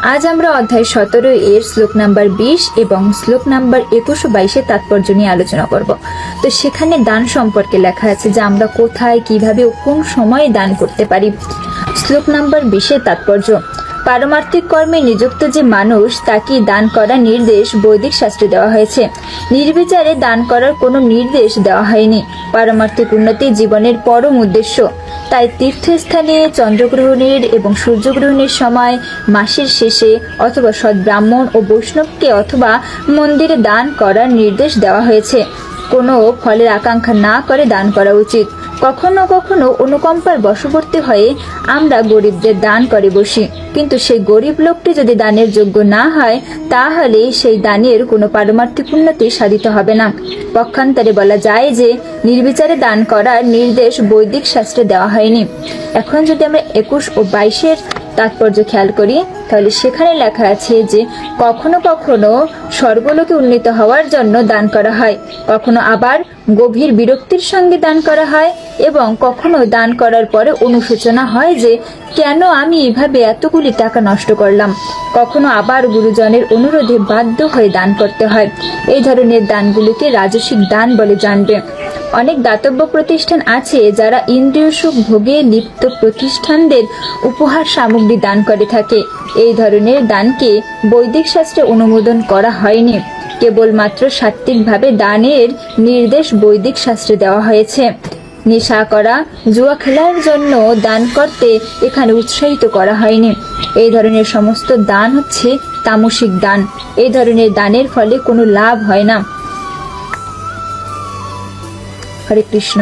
আজ আমরা অধ্যায় 17 এর শ্লোক নাম্বার 20 এবং শ্লোক নাম্বার 21 ও 22 তাৎপর্য নিয়ে আলোচনা করব। তো সেখানে দান সম্পর্কে লেখা আছে যে আমরা কোথায়, কিভাবে ও কোন সময়ে দান করতে পারি। শ্লোক নাম্বার 20 তাৎপর্য: পারমার্থিক কর্মে নিযুক্ত যে মানুষ তাকে দান করার নির্দেশ বৈদিক শাস্ত্রে দেওয়া হয়েছে। নির্বিচারে দান করার কোনো নির্দেশ দেওয়া হয়নি। পারমার্থিক উন্নতি জীবনের পরম উদ্দেশ্য। তাই তীর্থস্থানে চন্দ্রগ্রহণের এবং সূর্যগ্রহণের সময়, মাসের শেষে অথবা সদ্ব্রাহ্মণ ও বৈষ্ণবকে অথবা মন্দিরে দান করার নির্দেশ দেওয়া হয়েছে। কোনো ফলের আকাঙ্ক্ষা না করে দান করা উচিত। কখনো কখনো অনুকম্পার বশবর্তী হয়ে আমরা গরিবদের দান করে বসি, কিন্তু সেই গরিব লোকটি যদি দানের যোগ্য না হয় তাহলে সেই দানের কোনো পারমার্থিক উন্নতি সাধিত হবে না। পক্ষান্তরে বলা যায় যে নির্বিচারে দান করার নির্দেশ বৈদিক শাস্ত্রে দেওয়া হয়নি। এখন যদি আমরা 21 ও 22 তাৎপর্য খেয়াল করি তাহলে সেখানে লেখা আছে যে কখনো কখনো স্বর্গলোকে উন্নীত হওয়ার জন্য দান করা হয়, কখনো আবার গভীর বিরক্তির সঙ্গে দান করা হয় এবং কখনো দান করার পরে অনুশোচনা হয় যে কেন আমি এভাবে এতগুলি টাকা নষ্ট করলাম। কখনো আবার গুরুজনের অনুরোধে বাধ্য হয়ে দান করতে হয়। এই ধরনের দানগুলিকে রাজসিক দান বলে জানবে। অনেক দাতব্য প্রতিষ্ঠান আছে যারা ইন্দ্রিয় সুখ ভোগে লিপ্ত প্রতিষ্ঠানদের উপহার সামগ্রী দান করে থাকে। এই ধরনের দানকে বৈদিক শাস্ত্রে অনুমোদন করা হয়নি। কেবলমাত্র সাত্ত্বিকভাবে দানের নির্দেশ বৈদিক শাস্ত্রে দেওয়া হয়েছে। নেশা করা, জুয়া খেলার জন্য দান করতে এখানে উৎসাহিত করা হয়নি। এই ধরনের সমস্ত দান হচ্ছে তামসিক দান। এই ধরনের দানের ফলে কোনো লাভ হয় না। হরে কৃষ্ণ।